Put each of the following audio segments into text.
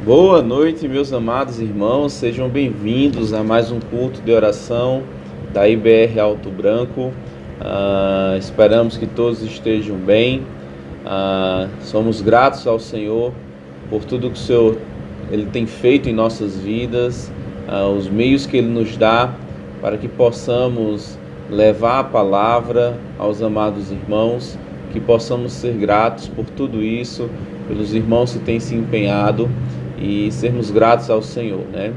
Boa noite, meus amados irmãos, sejam bem-vindos a mais um culto de oração da IBR Alto Branco. Esperamos que todos estejam bem. Somos gratos ao Senhor por tudo que o Senhor Ele tem feito em nossas vidas, os meios que Ele nos dá para que possamos levar a palavra aos amados irmãos, que possamos ser gratos por tudo isso, pelos irmãos que têm se empenhado e sermos gratos ao Senhor, né?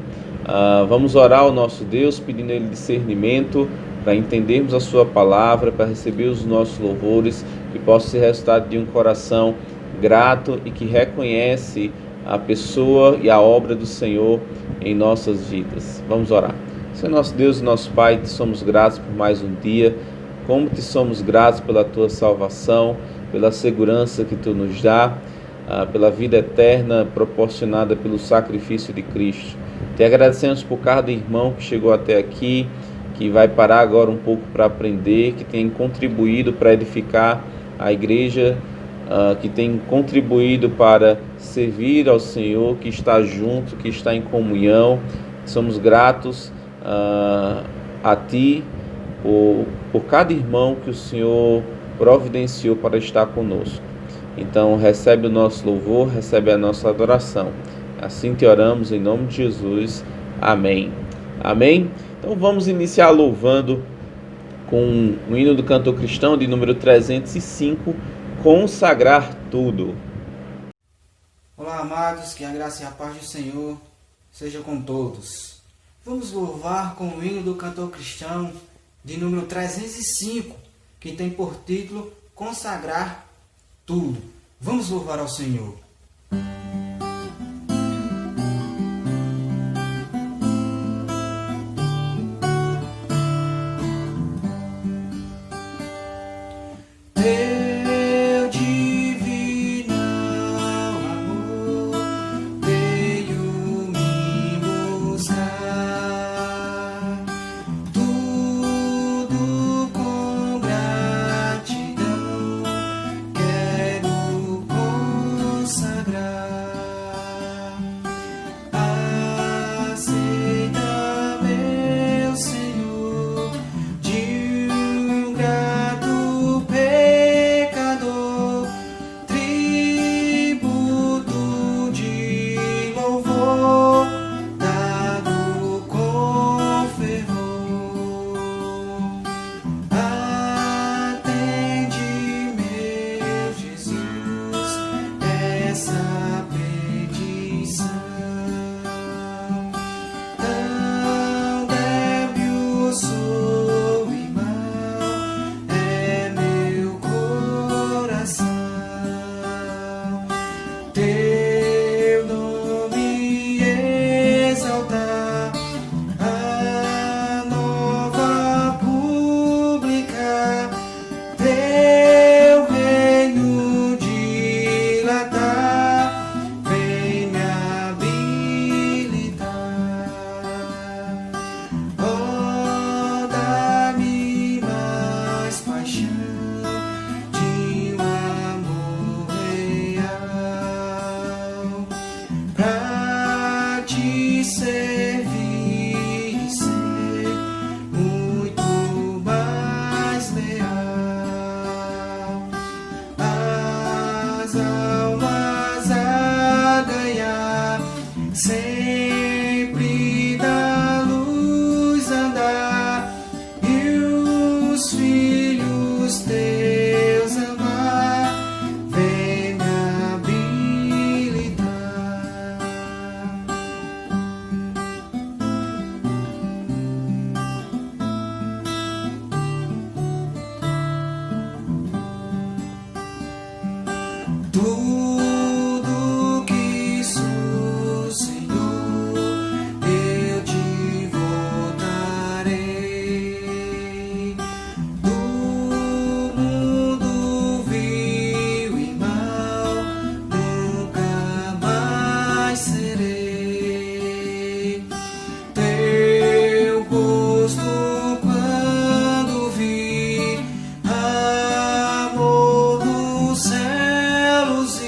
Vamos orar ao nosso Deus, pedindo a Ele discernimento para entendermos a Sua palavra, para receber os nossos louvores, que possa ser resultado de um coração grato e que reconhece a pessoa e a obra do Senhor em nossas vidas. Vamos orar. Senhor nosso Deus e nosso Pai, te somos gratos por mais um dia, como te somos gratos pela Tua salvação, pela segurança que Tu nos dá, pela vida eterna proporcionada pelo sacrifício de Cristo. Te agradecemos por cada irmão que chegou até aqui, que vai parar agora um pouco para aprender, que tem contribuído para edificar a igreja, que tem contribuído para servir ao Senhor, que está junto, que está em comunhão. Somos gratos a Ti por cada irmão que o Senhor providenciou para estar conosco. Então recebe o nosso louvor, recebe a nossa adoração. Assim te oramos em nome de Jesus. Amém. Amém? Então vamos iniciar louvando com o hino do cantor cristão de número 305, Consagrar Tudo. Olá, amados, que a graça e a paz do Senhor seja com todos. Vamos louvar com o hino do cantor cristão de número 305, que tem por título Consagrar Tudo. Vamos louvar ao Senhor. Teu divino amor veio me buscar, tudo com gratidão quero consagrar. Aceita, meu Senhor, de um grato pecador, tributo de louvor dado com fervor. Atende, meu Jesus, essa petição. Tão débil sou e mau é meu coração. Teu nome exaltar, a nova publicar, teu reino dilatar, vem me habilitar. Oh, dá-me mais paixão de um amor real, pra te servir e ser muito mais leal. As almas a ganhar, sempre da luz andar, e os filhos teus amar, vem me habilitar. Tudo que sou, Senhor, eu te voltarei. Do mundo vil e mal, nunca mais serei. Teu rosto quando vi, amor do céu, luz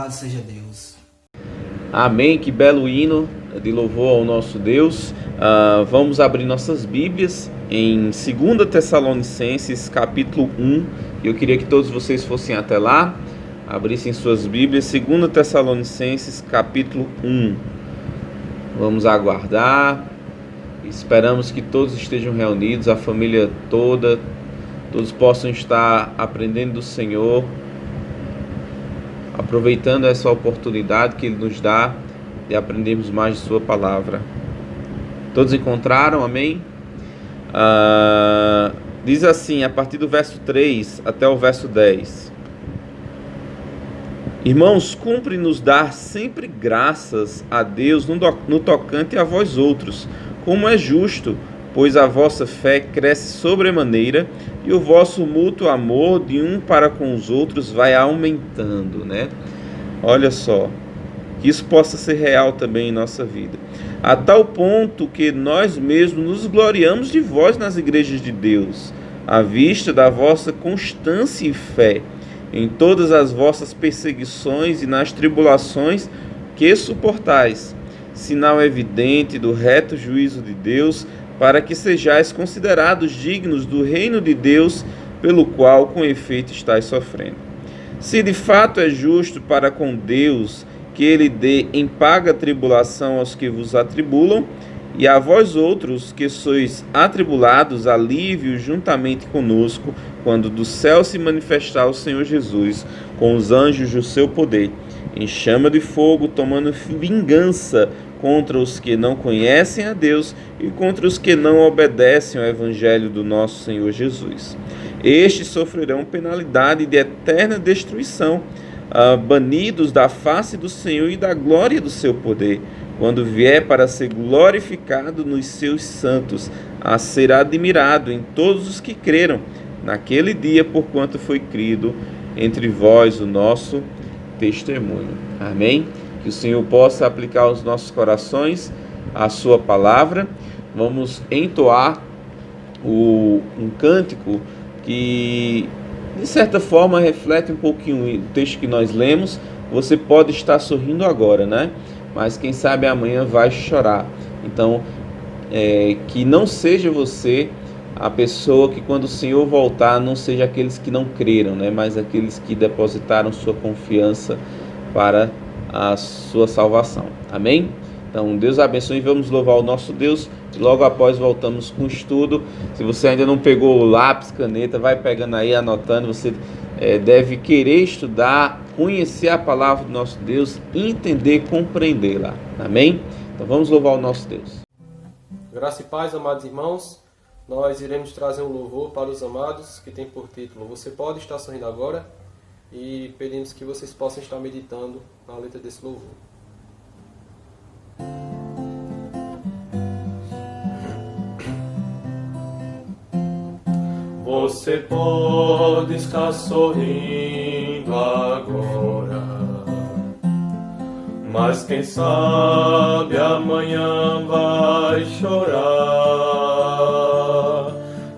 Louvado seja Deus. Amém, que belo hino de louvor ao nosso Deus. Vamos abrir nossas Bíblias em 2 Tessalonicenses, capítulo 1. Eu queria que todos vocês fossem até lá, abrissem suas Bíblias, 2 Tessalonicenses, capítulo 1. Vamos aguardar. Esperamos que todos estejam reunidos, a família toda, todos possam estar aprendendo do Senhor, aproveitando essa oportunidade que Ele nos dá de aprendermos mais de Sua palavra. Todos encontraram? Amém? Diz assim, a partir do verso 3 até o verso 10. Irmãos, cumpre-nos dar sempre graças a Deus no tocante a vós outros, como é justo, pois a vossa fé cresce sobremaneira e o vosso mútuo amor de um para com os outros vai aumentando, né? Olha só, que isso possa ser real também em nossa vida. A tal ponto que nós mesmos nos gloriamos de vós nas igrejas de Deus, à vista da vossa constância e fé, em todas as vossas perseguições e nas tribulações que suportais, sinal evidente do reto juízo de Deus, para que sejais considerados dignos do reino de Deus, pelo qual com efeito estáis sofrendo. Se de fato é justo para com Deus que Ele dê em paga tribulação aos que vos atribulam, e a vós outros que sois atribulados, alívio juntamente conosco, quando do céu se manifestar o Senhor Jesus, com os anjos do seu poder, em chama de fogo, tomando vingança contra os que não conhecem a Deus e contra os que não obedecem ao Evangelho do nosso Senhor Jesus. Estes sofrerão penalidade de eterna destruição, banidos da face do Senhor e da glória do seu poder, quando vier para ser glorificado nos seus santos, a ser admirado em todos os que creram, naquele dia, porquanto foi crido entre vós o nosso testemunho. Amém? Que o Senhor possa aplicar aos nossos corações a sua palavra. Vamos entoar um cântico que, de certa forma, reflete um pouquinho o texto que nós lemos. Você pode estar sorrindo agora, né? Mas quem sabe amanhã vai chorar. Então, que não seja você a pessoa que, quando o Senhor voltar, não seja aqueles que não creram, né? Mas aqueles que depositaram sua confiança para a sua salvação. Amém? Então, Deus abençoe e vamos louvar o nosso Deus. Logo após voltamos com o estudo. Se você ainda não pegou o lápis, caneta, vai pegando aí, anotando. Você deve querer estudar, conhecer a palavra do nosso Deus, entender, compreendê-la. Amém? Então vamos louvar o nosso Deus. Graça e paz, amados irmãos. Nós iremos trazer um louvor para os amados que tem por título Você Pode Estar Sorrindo Agora, e pedimos que vocês possam estar meditando na letra desse louvor. Você pode estar sorrindo agora, mas quem sabe amanhã vai chorar.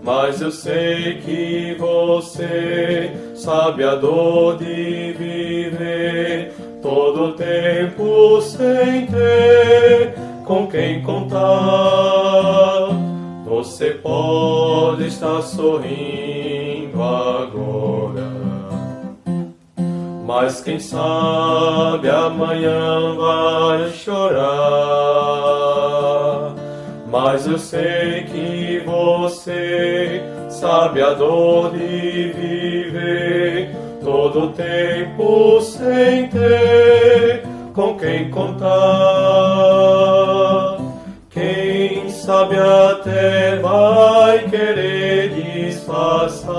Mas eu sei que você sabe a dor de viver todo o tempo sem ter com quem contar. Você pode estar sorrindo agora, mas quem sabe amanhã vai chorar. Mas eu sei que você sabe a dor de viver todo o tempo sem ter com quem contar. Quem sabe até vai querer disfarçar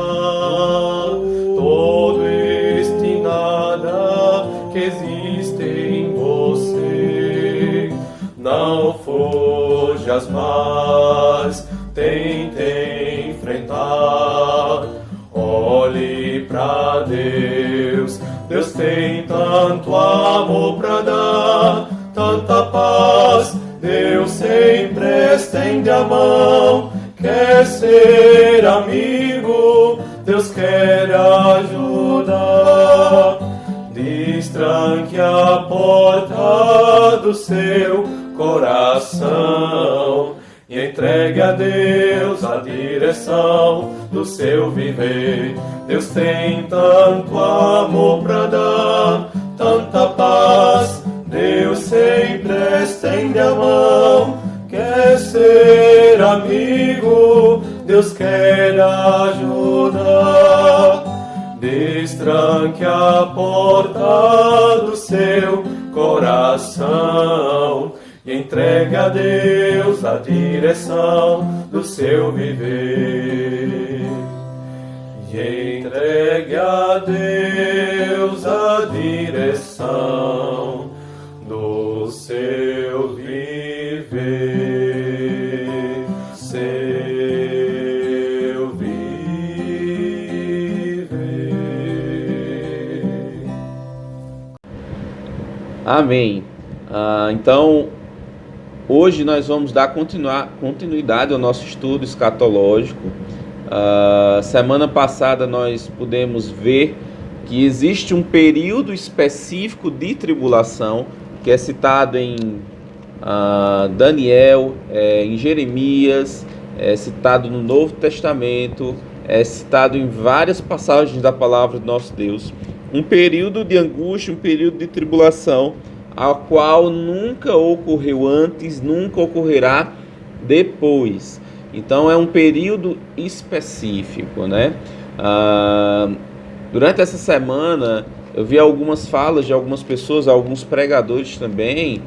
todo este nada que existe em você. Não fujas mais, tente enfrentar. Olhe pra Deus, Deus tem tanto amor pra dar, tanta paz. Deus sempre estende a mão, quer ser amigo, Deus quer ajudar. Destranque Deus a direção do seu viver. Deus tem tanto amor pra dar, tanta paz. Deus sempre estende a mão, quer ser amigo, Deus quer ajudar. Destranque a porta do seu coração e entregue a Deus a direção do seu viver. E entregue a Deus a direção do seu viver. Seu viver. Amém. Então, hoje nós vamos dar continuidade ao nosso estudo escatológico. Semana passada nós pudemos ver que existe um período específico de tribulação que é citado em Daniel, em Jeremias, é citado no Novo Testamento, é citado em várias passagens da palavra do nosso Deus. Um período de angústia, um período de tribulação, a qual nunca ocorreu antes, nunca ocorrerá depois. Então é um período específico, né? Durante essa semana eu vi algumas falas de algumas pessoas, alguns pregadores também,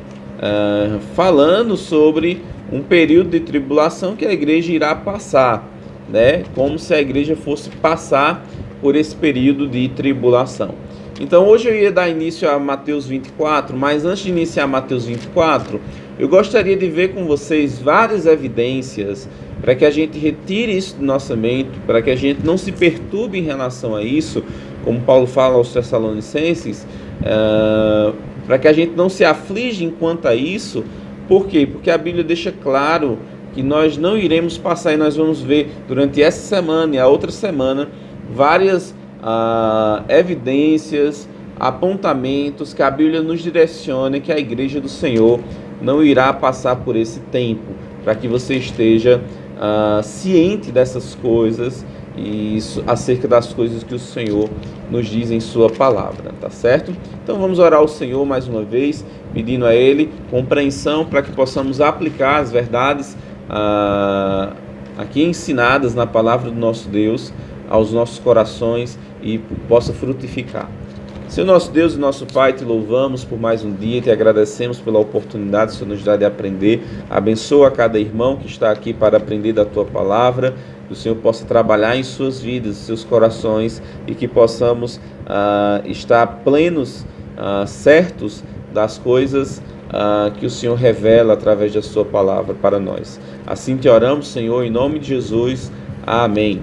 falando sobre um período de tribulação que a igreja irá passar, né? Como se a igreja fosse passar por esse período de tribulação. Então hoje eu ia dar início a Mateus 24, mas antes de iniciar Mateus 24, eu gostaria de ver com vocês várias evidências para que a gente retire isso do nossa mente, para que a gente não se perturbe em relação a isso, como Paulo fala aos Tessalonicenses, para que a gente não se aflige enquanto a isso. Por quê? Porque a Bíblia deixa claro que nós não iremos passar, e nós vamos ver durante essa semana e a outra semana várias evidências, apontamentos que a Bíblia nos direciona que a igreja do Senhor não irá passar por esse tempo, para que você esteja ciente dessas coisas e acerca das coisas que o Senhor nos diz em sua palavra, tá certo? Então vamos orar ao Senhor mais uma vez, pedindo a Ele compreensão para que possamos aplicar as verdades aqui ensinadas na palavra do nosso Deus aos nossos corações e possa frutificar. Senhor nosso Deus e nosso Pai, te louvamos por mais um dia, te agradecemos pela oportunidade que o Senhor nos dá de aprender. Abençoa cada irmão que está aqui para aprender da Tua palavra, que o Senhor possa trabalhar em suas vidas, em seus corações, e que possamos estar plenos, certos das coisas que o Senhor revela através da Sua palavra para nós. Assim te oramos, Senhor, em nome de Jesus. Amém.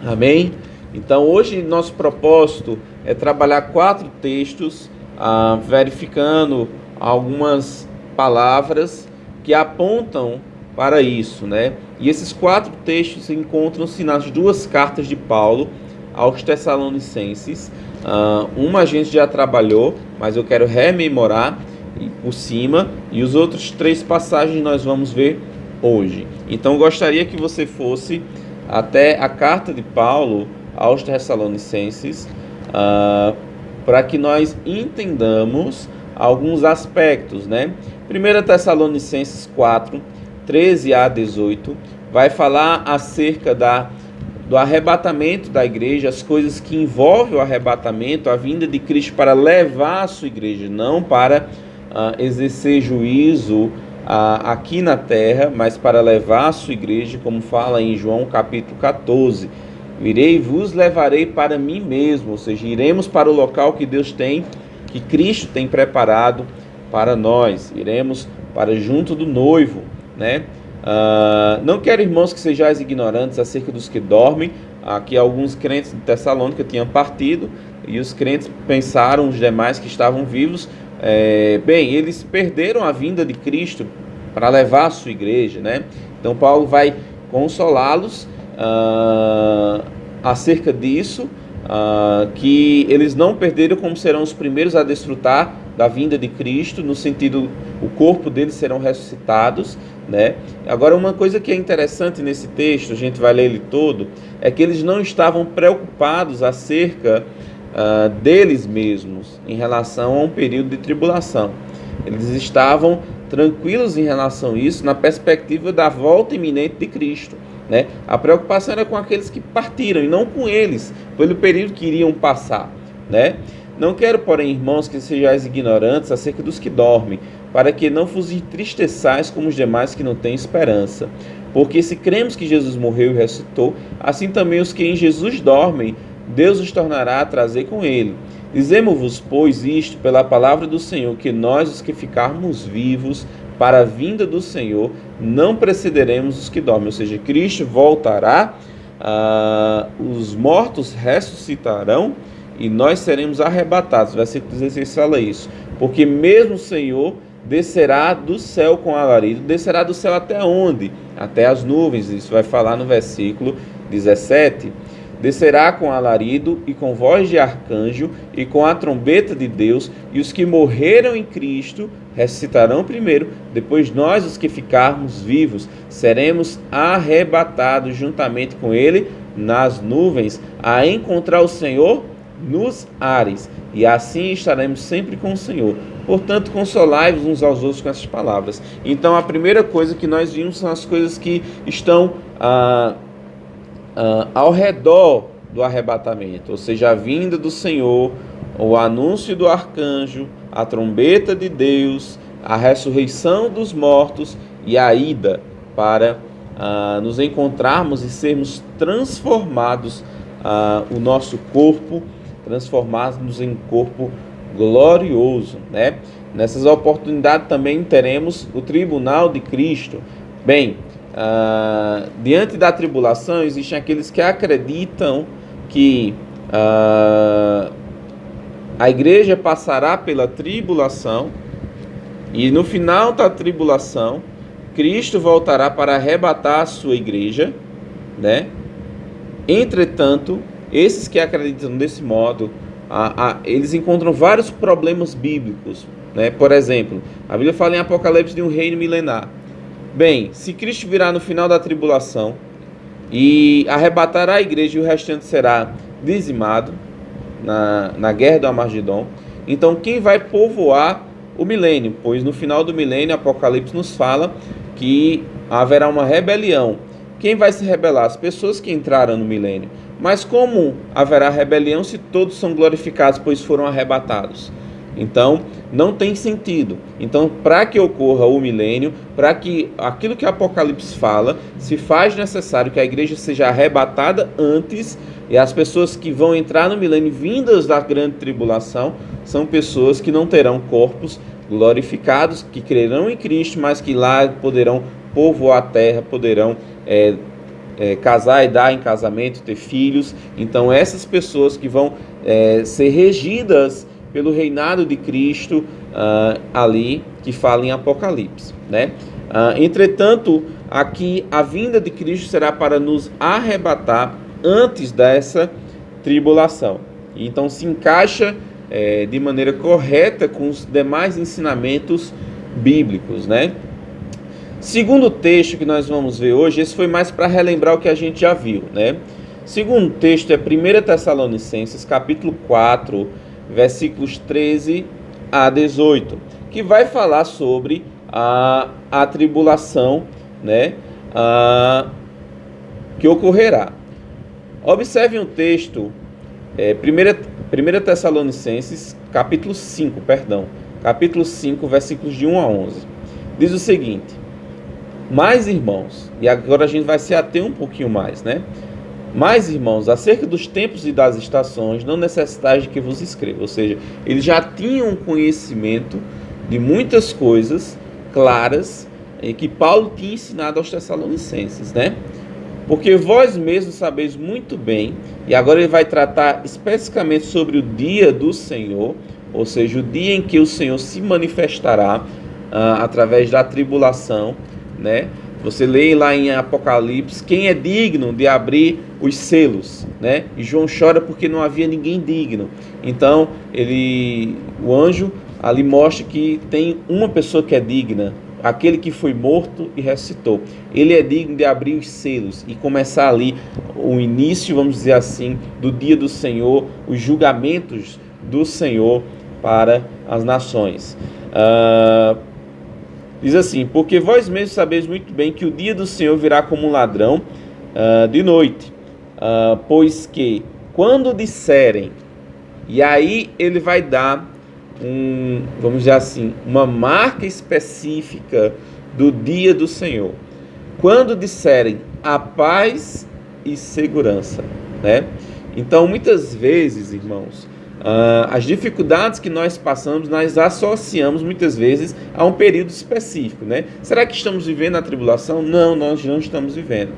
Amém? Então hoje nosso propósito é trabalhar 4 textos, verificando algumas palavras que apontam para isso, né? E esses 4 textos encontram-se nas 2 cartas de Paulo aos Tessalonicenses. Uma a gente já trabalhou, mas eu quero rememorar por cima, e os outros 3 passagens nós vamos ver hoje. Então gostaria que você fosse até a carta de Paulo aos Tessalonicenses, para que nós entendamos alguns aspectos, né? 1 Tessalonicenses 4, 13 a 18, vai falar acerca do arrebatamento da igreja, as coisas que envolvem o arrebatamento, a vinda de Cristo para levar a sua igreja, não para exercer juízo aqui na terra, mas para levar a sua igreja, como fala em João capítulo 14. Irei e vos levarei para mim mesmo, ou seja, iremos para o local que Deus tem, que Cristo tem preparado para nós. Iremos para junto do noivo, né? Não quero, irmãos, que sejais ignorantes acerca dos que dormem. Aqui alguns crentes de Tessalônica tinham partido, e os crentes pensaram, os demais que estavam vivos, eles perderam a vinda de Cristo para levar a sua igreja, né? Então Paulo vai consolá-los acerca disso, que eles não perderam, como serão os primeiros a desfrutar da vinda de Cristo, no sentido, o corpo deles serão ressuscitados, né? Agora, uma coisa que é interessante nesse texto, a gente vai ler ele todo, é que eles não estavam preocupados acerca deles mesmos em relação a um período de tribulação. Eles estavam tranquilos em relação a isso, na perspectiva da volta iminente de Cristo, né? A preocupação era com aqueles que partiram e não com eles, pelo período que iriam passar, né? Não quero, porém, irmãos, que sejais ignorantes acerca dos que dormem, para que não vos entristeçais como os demais que não têm esperança. Porque se cremos que Jesus morreu e ressuscitou, assim também os que em Jesus dormem, Deus os tornará a trazer com ele. Dizemos-vos, pois, isto pela palavra do Senhor, que nós, os que ficarmos vivos para a vinda do Senhor, não precederemos os que dormem. Ou seja, Cristo voltará, os mortos ressuscitarão e nós seremos arrebatados. Versículo 16 fala isso. Porque mesmo o Senhor descerá do céu com alarido. Descerá do céu até onde? Até as nuvens. Isso vai falar no versículo 17. Descerá com alarido e com voz de arcanjo e com a trombeta de Deus, e os que morreram em Cristo ressuscitarão primeiro, depois nós, os que ficarmos vivos, seremos arrebatados juntamente com ele nas nuvens, a encontrar o Senhor nos ares, e assim estaremos sempre com o Senhor. Portanto, consolai-vos uns aos outros com essas palavras. Então, a primeira coisa que nós vimos são as coisas que estão ao redor do arrebatamento, ou seja, a vinda do Senhor, o anúncio do arcanjo, a trombeta de Deus, a ressurreição dos mortos e a ida para nos encontrarmos e sermos transformados, o nosso corpo, transformados em corpo glorioso, né? Nessas oportunidades também teremos o tribunal de Cristo. Bem, diante da tribulação, existem aqueles que acreditam que a igreja passará pela tribulação e no final da tribulação, Cristo voltará para arrebatar a sua igreja, né? Entretanto, esses que acreditam desse modo, eles encontram vários problemas bíblicos, né? Por exemplo, a Bíblia fala em Apocalipse de um reino milenar. Bem, se Cristo virá no final da tribulação e arrebatará a igreja e o restante será dizimado na guerra do Armagedon, então quem vai povoar o milênio? Pois no final do milênio, Apocalipse nos fala que haverá uma rebelião. Quem vai se rebelar? As pessoas que entraram no milênio. Mas como haverá rebelião se todos são glorificados, pois foram arrebatados? Então, não tem sentido. Então, para que ocorra o milênio, para que aquilo que Apocalipse fala, se faz necessário que a igreja seja arrebatada antes, e as pessoas que vão entrar no milênio vindas da grande tribulação, são pessoas que não terão corpos glorificados, que crerão em Cristo, mas que lá poderão povoar a terra, poderão casar e dar em casamento, ter filhos. Então, essas pessoas que vão ser regidas pelo reinado de Cristo, ali que fala em Apocalipse, né? Entretanto, aqui a vinda de Cristo será para nos arrebatar antes dessa tribulação. Então se encaixa de maneira correta com os demais ensinamentos bíblicos, né? Segundo texto que nós vamos ver hoje, esse foi mais para relembrar o que a gente já viu, né? Segundo texto é 1 Tessalonicenses, capítulo 4, versículos 13 a 18, que vai falar sobre a tribulação, né, que ocorrerá. Observe um texto, 1 Tessalonicenses, capítulo 5, versículos de 1 a 11. Diz o seguinte: mas, irmãos, e agora a gente vai se ater um pouquinho mais, né? Mas, irmãos, acerca dos tempos e das estações, não necessitais de que vos escreva. Ou seja, eles já tinham conhecimento de muitas coisas claras que Paulo tinha ensinado aos Tessalonicenses, né? Porque vós mesmos sabeis muito bem, e agora ele vai tratar especificamente sobre o dia do Senhor, ou seja, o dia em que o Senhor se manifestará através da tribulação, né? Você lê lá em Apocalipse, quem é digno de abrir os selos, né? E João chora porque não havia ninguém digno. Então, o anjo ali mostra que tem uma pessoa que é digna, aquele que foi morto e ressuscitou. Ele é digno de abrir os selos e começar ali o início, vamos dizer assim, do dia do Senhor, os julgamentos do Senhor para as nações. Diz assim: porque vós mesmos sabeis muito bem que o dia do Senhor virá como um ladrão de noite, pois que quando disserem, e aí ele vai dar vamos dizer assim, uma marca específica do dia do Senhor. Quando disserem a paz e segurança, né? Então, muitas vezes, irmãos, as dificuldades que nós passamos, nós associamos muitas vezes a um período específico, né? Será que estamos vivendo a tribulação? Não, nós não estamos vivendo.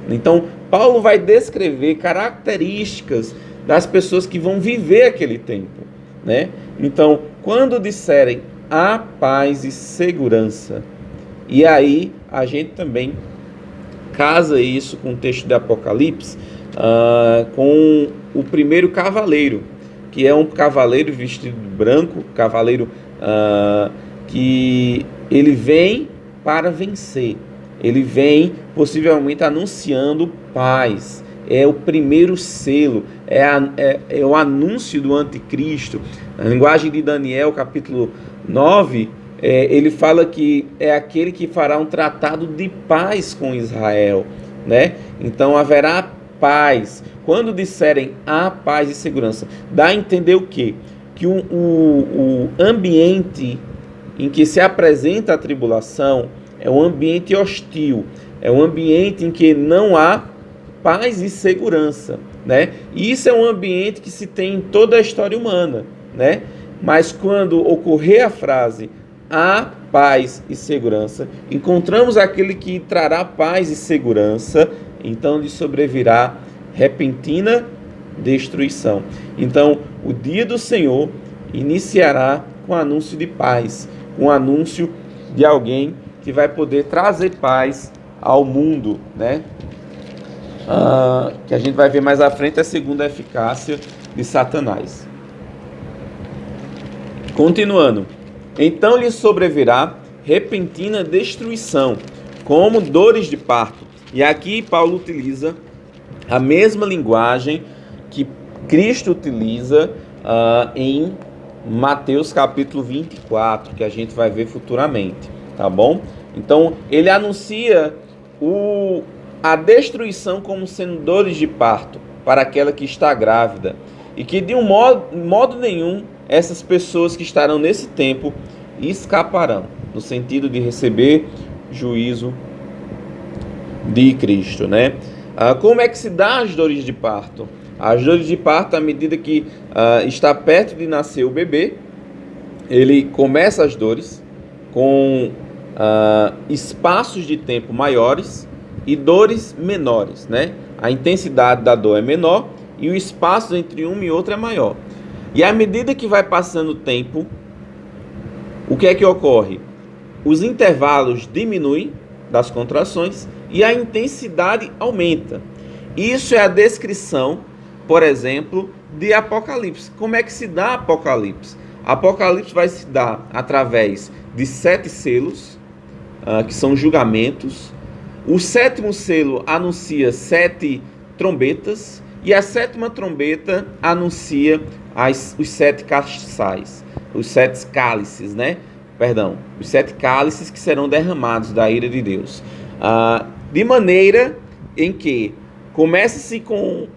Então, Paulo vai descrever características das pessoas que vão viver aquele tempo, né? Então, quando disserem a paz e segurança, e aí a gente também casa isso com o texto de Apocalipse, com o primeiro cavaleiro, que é um cavaleiro vestido de branco, cavaleiro que ele vem para vencer, ele vem possivelmente anunciando paz. É o primeiro selo, é o anúncio do anticristo. Na linguagem de Daniel, capítulo 9, ele fala que é aquele que fará um tratado de paz com Israel, né? Então haverá paz. Quando disserem a paz e segurança, dá a entender o quê? Que o ambiente em que se apresenta a tribulação é um ambiente hostil, é um ambiente em que não há paz e segurança, né? E isso é um ambiente que se tem em toda a história humana, né? Mas quando ocorrer a frase a paz e segurança, encontramos aquele que trará paz e segurança, então lhe sobrevirá repentina destruição. Então, o dia do Senhor iniciará com anúncio de paz, com anúncio de alguém que vai poder trazer paz ao mundo, né? Que a gente vai ver mais à frente, a segunda eficácia de Satanás. Continuando. Então lhe sobrevirá repentina destruição, como dores de parto. E aqui Paulo utiliza a mesma linguagem que Cristo utiliza em Mateus capítulo 24, que a gente vai ver futuramente, tá bom? Então ele anuncia a destruição como sendo dores de parto para aquela que está grávida, e que de modo nenhum essas pessoas que estarão nesse tempo escaparão, no sentido de receber juízo de Cristo, né? Como é que se dá as dores de parto? As dores de parto, à medida que está perto de nascer o bebê, ele começa as dores com espaços de tempo maiores e dores menores, né? A intensidade da dor é menor e o espaço entre uma e outra é maior. E à medida que vai passando o tempo, o que é que ocorre? Os intervalos diminuem das contrações e a intensidade aumenta. Isso é a descrição, por exemplo, de Apocalipse. Como é que se dá Apocalipse? Apocalipse vai se dar através de 7 selos, que são julgamentos. O 7º selo anuncia 7 trombetas, e a 7ª trombeta anuncia os 7 castiçais, os 7 cálices, né? Perdão, os 7 cálices que serão derramados da ira de Deus. De maneira em que comece-se com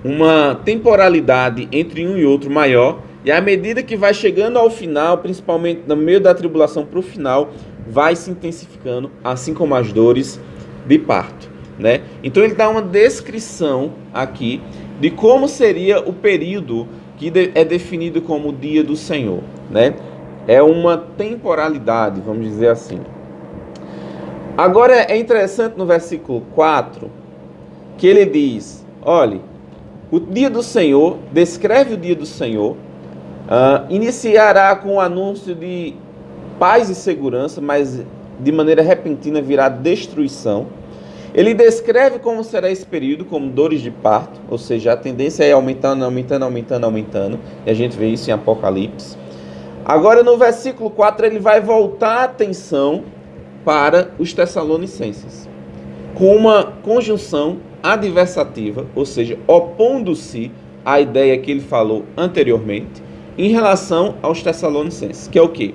uma temporalidade entre um e outro maior, e à medida que vai chegando ao final, principalmente no meio da tribulação para o final, vai se intensificando, assim como as dores de parto, né? Então ele dá uma descrição aqui de como seria o período que é definido como o dia do Senhor, né? É uma temporalidade, vamos dizer assim. Agora é interessante no versículo 4 que ele diz, olhe, o dia do Senhor, descreve o dia do Senhor, iniciará com o anúncio de paz e segurança, mas de maneira repentina virá destruição. Ele descreve como será esse período, como dores de parto, ou seja, a tendência é aumentando, aumentando, aumentando, aumentando, e a gente vê isso em Apocalipse. Agora no versículo 4 ele vai voltar a atenção para os Tessalonicenses, com uma conjunção adversativa, ou seja, opondo-se à ideia que ele falou anteriormente, em relação aos Tessalonicenses, que é o quê?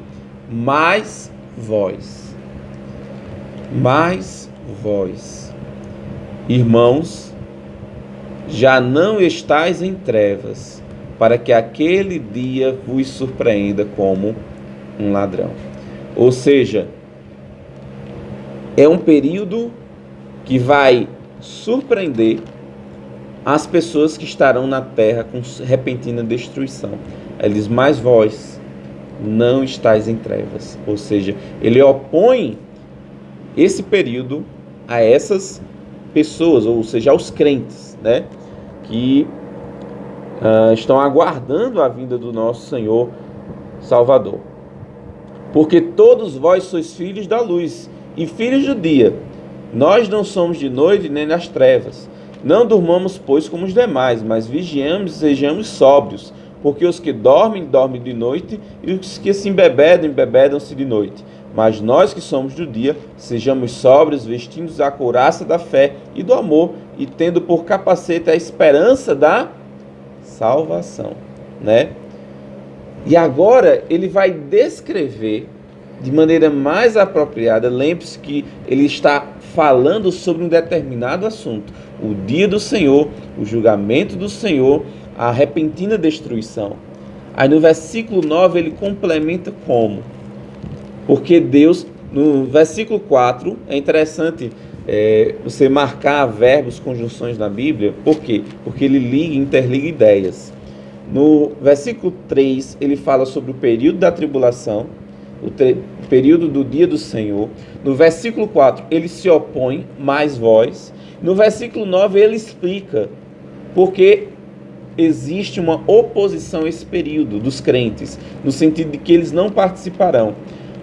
Mais vós. Mais vós. Irmãos, já não estais em trevas, para que aquele dia vos surpreenda como um ladrão. Ou seja, é um período que vai surpreender as pessoas que estarão na terra com repentina destruição. Ele diz, mas vós não estáis em trevas. Ou seja, ele opõe esse período a essas pessoas, ou seja, aos crentes, né, que estão aguardando a vinda do nosso Senhor Salvador. Porque todos vós sois filhos da luz e filhos do dia. Nós não somos de noite nem das trevas. Não durmamos, pois, como os demais, mas vigiamos e sejamos sóbrios. Porque os que dormem, dormem de noite, e os que se embebedam, embebedam-se de noite. Mas nós que somos do dia, sejamos sóbrios, vestindo a couraça da fé e do amor, e tendo por capacete a esperança da salvação, né? E agora ele vai descrever de maneira mais apropriada. Lembre-se que ele está falando sobre um determinado assunto, o dia do Senhor, o julgamento do Senhor, a repentina destruição. Aí no versículo 9 ele complementa como? Porque Deus, no versículo 4, é interessante você marcar verbos, conjunções na Bíblia. Por quê? Porque ele liga, interliga ideias. No versículo 3 ele fala sobre o período da tribulação, o período do dia do Senhor. No versículo 4 ele se opõe, mais vós. No versículo 9 ele explica porque existe uma oposição a esse período dos crentes, no sentido de que eles não participarão,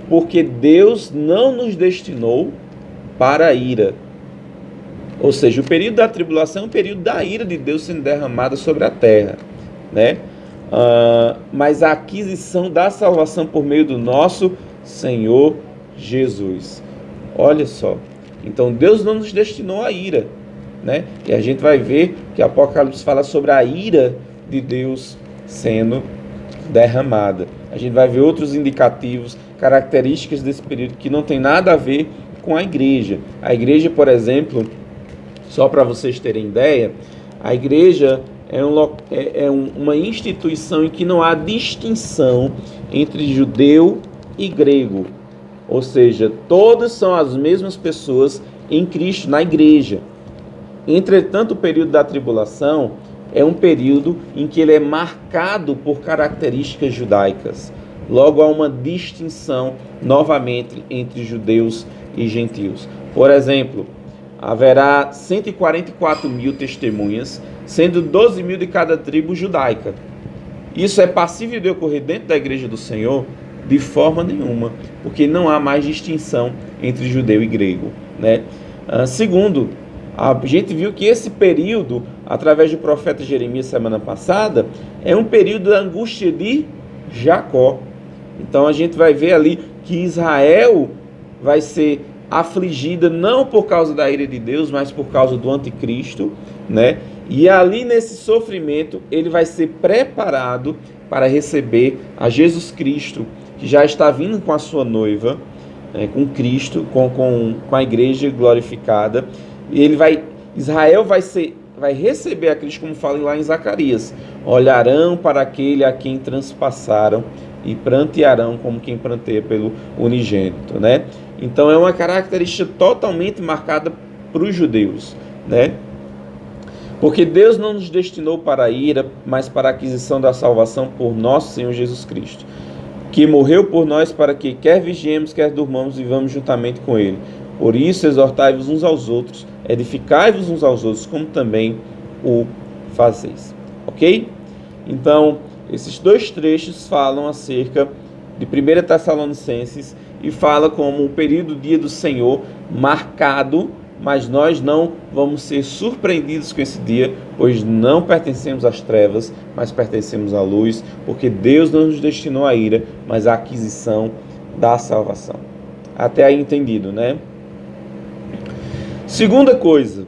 porque Deus não nos destinou para a ira. Ou seja, o período da tribulação é um período da ira de Deus sendo derramada sobre a terra, né? Mas a aquisição da salvação por meio do nosso Senhor Jesus. Olha só, então Deus não nos destinou à ira, né? E a gente vai ver que Apocalipse fala sobre a ira de Deus sendo derramada. A gente vai ver outros indicativos, características desse período que não tem nada a ver com a igreja. A igreja, por exemplo, só para vocês terem ideia, a igreja é uma instituição em que não há distinção entre judeu e grego. Ou seja, todas são as mesmas pessoas em Cristo, na igreja. Entretanto, o período da tribulação é um período em que ele é marcado por características judaicas. Logo, há uma distinção, novamente, entre judeus e gentios. Por exemplo, haverá 144 mil testemunhas, sendo 12 mil de cada tribo judaica. Isso é passível de ocorrer dentro da igreja do Senhor? De forma nenhuma, porque não há mais distinção entre judeu e grego, né? Segundo, a gente viu que esse período, através do profeta Jeremias semana passada, é um período da angústia de Jacó. Então a gente vai ver ali que Israel vai ser afligida não por causa da ira de Deus, mas por causa do anticristo, né? E ali nesse sofrimento ele vai ser preparado para receber a Jesus Cristo, que já está vindo com a sua noiva, com Cristo, com a igreja glorificada. E Israel vai receber a Cristo, como fala lá em Zacarias. Olharão para aquele a quem transpassaram e prantearão como quem pranteia pelo unigênito, né? Então é uma característica totalmente marcada para os judeus, né? Porque Deus não nos destinou para a ira, mas para a aquisição da salvação por nosso Senhor Jesus Cristo, que morreu por nós para que, quer vigiemos, quer durmamos, vivamos juntamente com Ele. Por isso, exortai-vos uns aos outros, edificai-vos uns aos outros, como também o fazeis. Ok? Então, esses dois trechos falam acerca de 1 Tessalonicenses e fala como o período do dia do Senhor marcado mas nós não vamos ser surpreendidos com esse dia, pois não pertencemos às trevas, mas pertencemos à luz, porque Deus não nos destinou à ira, mas à aquisição da salvação. Até aí entendido, né? Segunda coisa,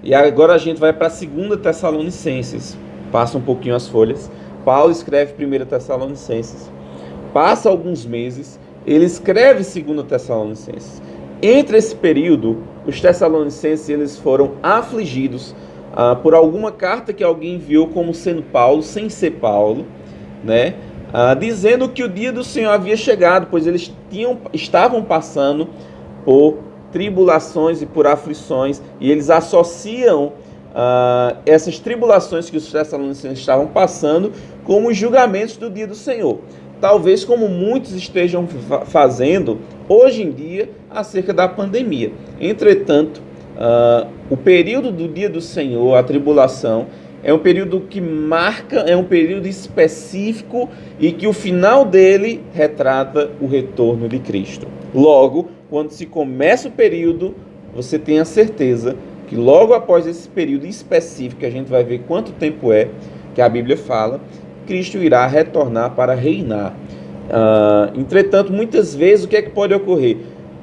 e agora a gente vai para a 2 Tessalonicenses. Passa um pouquinho as folhas. Paulo escreve 1 Tessalonicenses. Passa alguns meses, ele escreve 2 Tessalonicenses. Entre esse período, os tessalonicenses eles foram afligidos por alguma carta que alguém enviou como sendo Paulo, sem ser Paulo, né? Dizendo que o dia do Senhor havia chegado, pois eles estavam passando por tribulações e por aflições, e eles associam essas tribulações que os tessalonicenses estavam passando como os julgamentos do dia do Senhor. Talvez como muitos estejam fazendo hoje em dia acerca da pandemia. Entretanto, o período do dia do Senhor, a tribulação, é um período que marca, é um período específico e que o final dele retrata o retorno de Cristo. Logo, quando se começa o período, você tem a certeza que logo após esse período específico, a gente vai ver quanto tempo é que a Bíblia fala, Cristo irá retornar para reinar. Entretanto, muitas vezes o que é que pode ocorrer?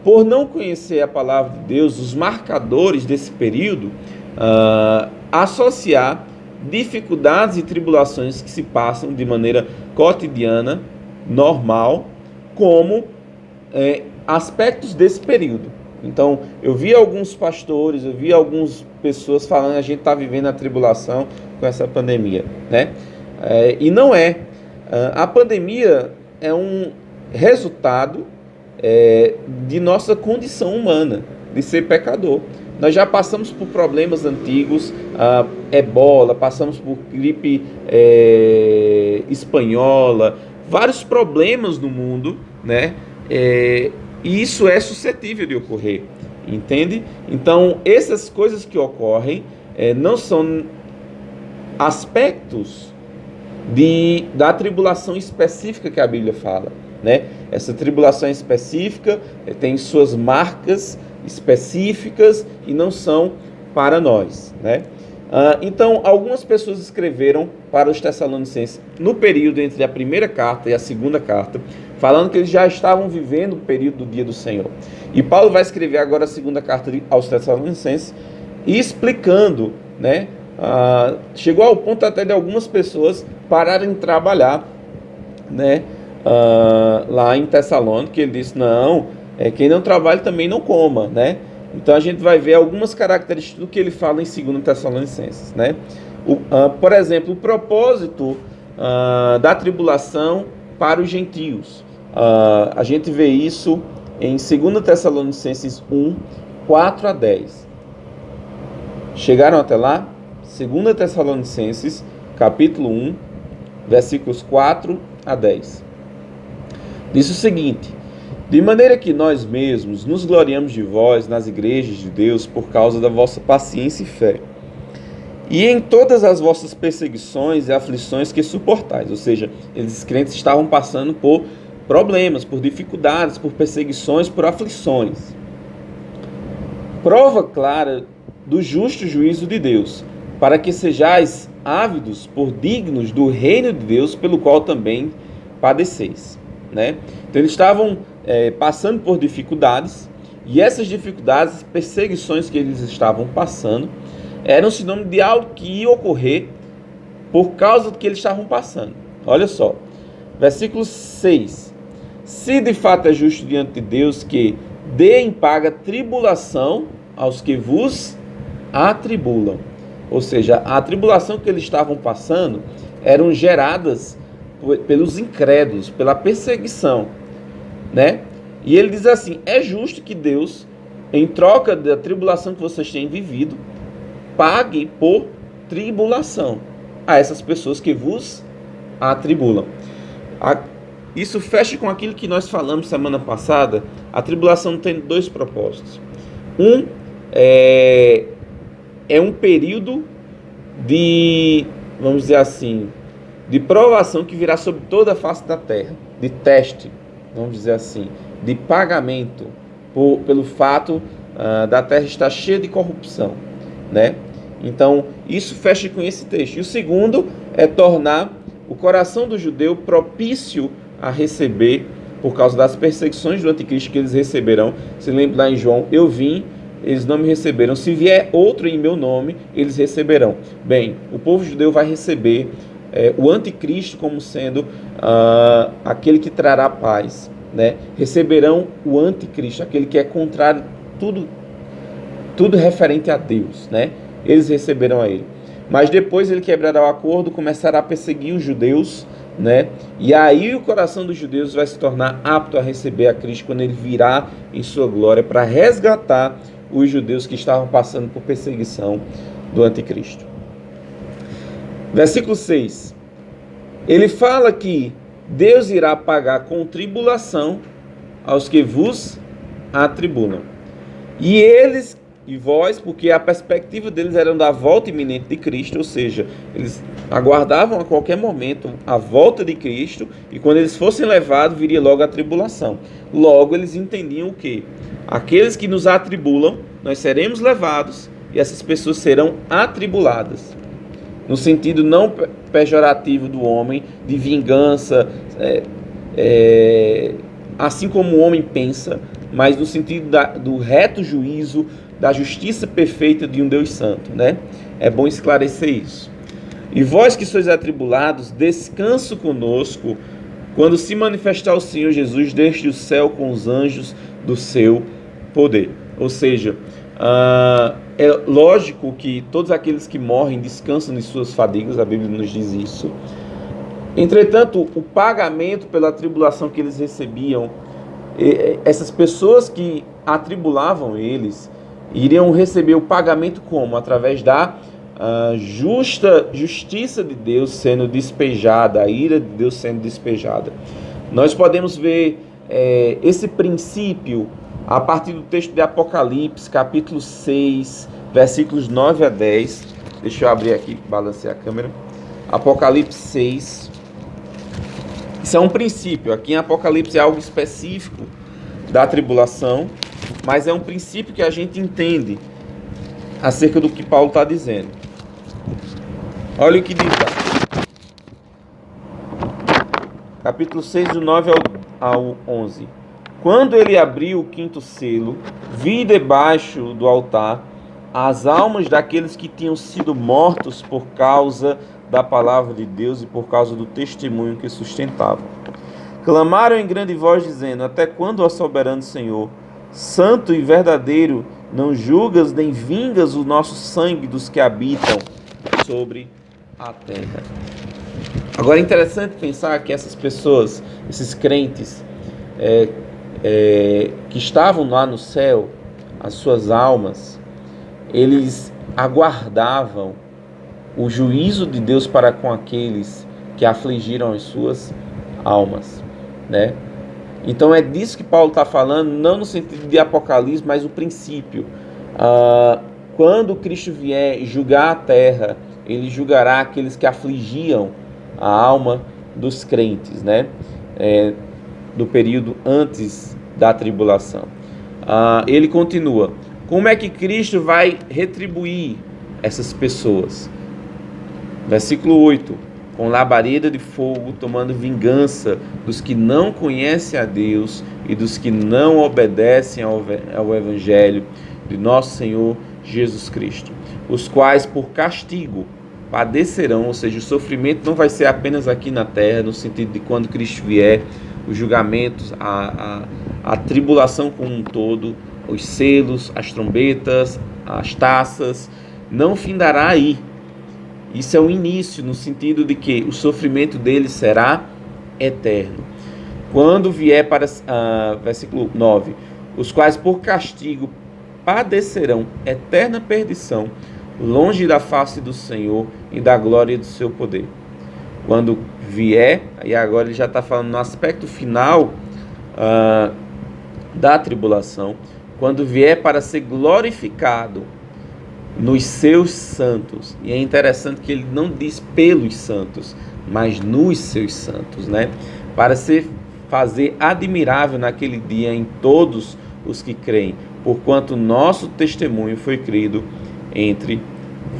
Por não conhecer a palavra de Deus, os marcadores desse período, associar dificuldades e tribulações que se passam de maneira cotidiana, normal, como aspectos desse período. Então, eu vi alguns pastores, eu vi algumas pessoas falando que a gente está vivendo a tribulação com essa pandemia, né? E não é. A pandemia é um resultado de nossa condição humana, de ser pecador. Nós já passamos por problemas antigos, ebola, passamos por gripe espanhola, vários problemas no mundo, né? E isso é suscetível de ocorrer, entende? Então, essas coisas que ocorrem não são aspectos da tribulação específica que a Bíblia fala, né? Essa tribulação específica tem suas marcas específicas e não são para nós, né? Então, algumas pessoas escreveram para os Tessalonicenses no período entre a primeira carta e a segunda carta, falando que eles já estavam vivendo o período do dia do Senhor. E Paulo vai escrever agora a segunda carta aos Tessalonicenses, explicando, né? Chegou ao ponto até de algumas pessoas pararem de trabalhar, né? Lá em Tessalônica, que ele disse, não, quem não trabalha também não coma, né? Então a gente vai ver algumas características do que ele fala em 2 Tessalonicenses, né? Por exemplo, o propósito da tribulação para os gentios. A gente vê isso em 2 Tessalonicenses 1, 4 a 10. Chegaram até lá? 2 Tessalonicenses, capítulo 1, versículos 4 a 10. Diz o seguinte: de maneira que nós mesmos nos gloriamos de vós nas igrejas de Deus por causa da vossa paciência e fé, e em todas as vossas perseguições e aflições que suportais. Ou seja, esses crentes estavam passando por problemas, por dificuldades, por perseguições, por aflições. Prova clara do justo juízo de Deus, para que sejais ávidos por dignos do reino de Deus, pelo qual também padeceis, né? Então eles estavam passando por dificuldades, e essas dificuldades, perseguições que eles estavam passando, eram sinônimo de algo que ia ocorrer por causa do que eles estavam passando. Olha só, versículo 6. Se de fato é justo diante de Deus que dê em paga tribulação aos que vos atribulam. Ou seja, a tribulação que eles estavam passando eram geradas pelos incrédulos, pela perseguição, né? E ele diz assim: é justo que Deus, em troca da tribulação que vocês têm vivido, pague por tribulação a essas pessoas que vos atribulam. Isso fecha com aquilo que nós falamos semana passada. A tribulação tem dois propósitos. Um é um período de, vamos dizer assim, de provação que virá sobre toda a face da terra, de teste, vamos dizer assim, de pagamento pelo fato da terra está cheia de corrupção, né? Então, isso fecha com esse texto. E o segundo é tornar o coração do judeu propício a receber, por causa das perseguições do anticristo que eles receberão. Se lembra lá em João, eu vim, eles não me receberam. Se vier outro em meu nome, eles receberão. Bem, o povo judeu vai receber o anticristo como sendo aquele que trará paz, né? Receberão o anticristo, aquele que é contrário tudo referente a Deus, né? Eles receberão a ele. Mas depois ele quebrará o acordo, começará a perseguir os judeus, né? E aí o coração dos judeus vai se tornar apto a receber a Cristo quando ele virá em sua glória para resgatar os judeus que estavam passando por perseguição do anticristo. Versículo 6. Ele fala que Deus irá pagar com tribulação aos que vos atribulam. E vós, porque a perspectiva deles era da volta iminente de Cristo, ou seja, eles aguardavam a qualquer momento a volta de Cristo, e quando eles fossem levados, viria logo a tribulação. Logo, eles entendiam o quê? Aqueles que nos atribulam, nós seremos levados, e essas pessoas serão atribuladas. No sentido não pejorativo do homem, de vingança, assim como o homem pensa, mas no sentido do reto juízo, da justiça perfeita de um Deus santo, né? É bom esclarecer isso. E vós que sois atribulados, descanso conosco, quando se manifestar o Senhor Jesus desde o céu com os anjos do seu poder. Ou seja, é lógico que todos aqueles que morrem descansam de suas fadigas, a Bíblia nos diz isso. Entretanto, o pagamento pela tribulação que eles recebiam, essas pessoas que atribulavam eles, iriam receber o pagamento como? Através da justiça de Deus sendo despejada, a ira de Deus sendo despejada. Nós podemos ver esse princípio a partir do texto de Apocalipse, capítulo 6, versículos 9 a 10. Deixa eu abrir aqui, balancear a câmera. Apocalipse 6. Isso é um princípio. Aqui em Apocalipse é algo específico da tribulação, mas é um princípio que a gente entende acerca do que Paulo está dizendo. Olha o que diz lá. Capítulo 6, do 9 ao 11. Quando ele abriu o quinto selo, vi debaixo do altar as almas daqueles que tinham sido mortos por causa da palavra de Deus e por causa do testemunho que sustentavam. Clamaram em grande voz, dizendo: até quando, ó soberano Senhor, santo e verdadeiro, não julgas nem vingas o nosso sangue dos que habitam sobre a terra? Agora é interessante pensar que essas pessoas, esses crentes que estavam lá no céu, as suas almas, eles aguardavam o juízo de Deus para com aqueles que afligiram as suas almas, né? Então é disso que Paulo está falando, não no sentido de Apocalipse, mas o princípio. Quando Cristo vier julgar a terra, ele julgará aqueles que afligiam a alma dos crentes, né? Do período antes da tribulação. Ele continua: como é que Cristo vai retribuir essas pessoas? Versículo 8: com labareda de fogo, tomando vingança dos que não conhecem a Deus e dos que não obedecem ao Evangelho de nosso Senhor Jesus Cristo, os quais por castigo padecerão. Ou seja, o sofrimento não vai ser apenas aqui na terra, no sentido de quando Cristo vier, os julgamentos, a tribulação como um todo, os selos, as trombetas, as taças, não findará aí. Isso é o início, no sentido de que o sofrimento deles será eterno. Quando vier para, versículo 9, os quais por castigo padecerão eterna perdição, longe da face do Senhor e da glória do seu poder. Quando vier, e agora ele já está falando no aspecto final da tribulação, quando vier para ser glorificado nos seus santos. E é interessante que ele não diz pelos santos, mas nos seus santos, né? Para se fazer admirável naquele dia em todos os que creem, porquanto nosso testemunho foi crido entre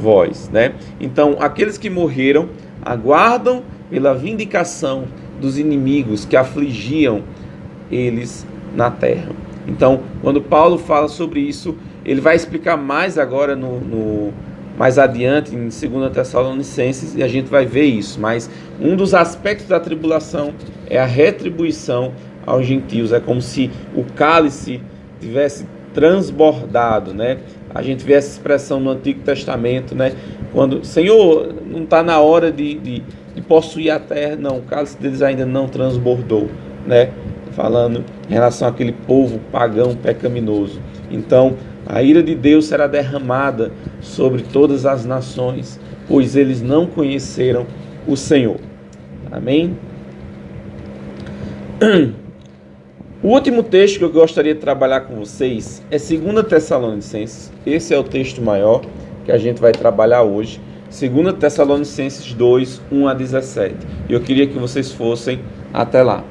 vós, né? Então, aqueles que morreram aguardam pela vindicação dos inimigos que afligiam eles na terra. Então, quando Paulo fala sobre isso, ele vai explicar mais agora mais adiante em 2 Tessalonicenses, e a gente vai ver isso. Mas um dos aspectos da tribulação é a retribuição aos gentios. É como se o cálice tivesse transbordado, né? A gente vê essa expressão no Antigo Testamento, né? Quando, Senhor, não está na hora de possuir a terra, não, o cálice deles ainda não transbordou, né? Falando em relação àquele povo pagão pecaminoso. Então, a ira de Deus será derramada sobre todas as nações, pois eles não conheceram o Senhor. Amém? O último texto que eu gostaria de trabalhar com vocês é 2 Tessalonicenses. Esse é o texto maior que a gente vai trabalhar hoje. 2 Tessalonicenses 2, 1 a 17. E eu queria que vocês fossem até lá.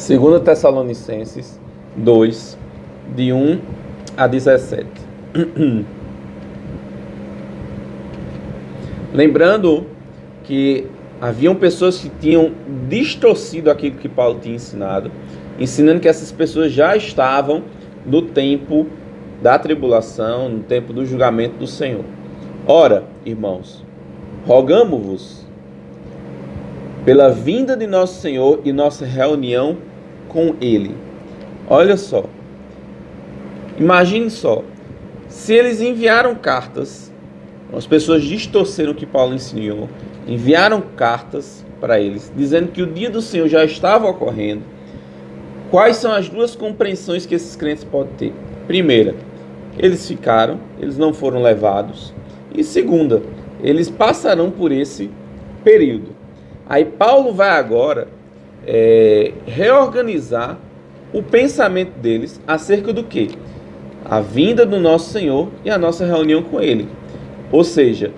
2 Tessalonicenses 2, de 1 a 17. Lembrando que haviam pessoas que tinham distorcido aquilo que Paulo tinha ensinado, ensinando que essas pessoas já estavam no tempo da tribulação, no tempo do julgamento do Senhor. Ora, irmãos, rogamo-vos pela vinda de nosso Senhor e nossa reunião com Ele. Olha só, imagine só, se eles enviaram cartas, as pessoas distorceram o que Paulo ensinou, enviaram cartas para eles, dizendo que o dia do Senhor já estava ocorrendo. Quais são as duas compreensões que esses crentes podem ter? Primeira, eles ficaram, eles não foram levados. E segunda, eles passarão por esse período. Aí Paulo vai agora reorganizar o pensamento deles acerca do quê? A vinda do nosso Senhor e a nossa reunião com Ele. Ou seja,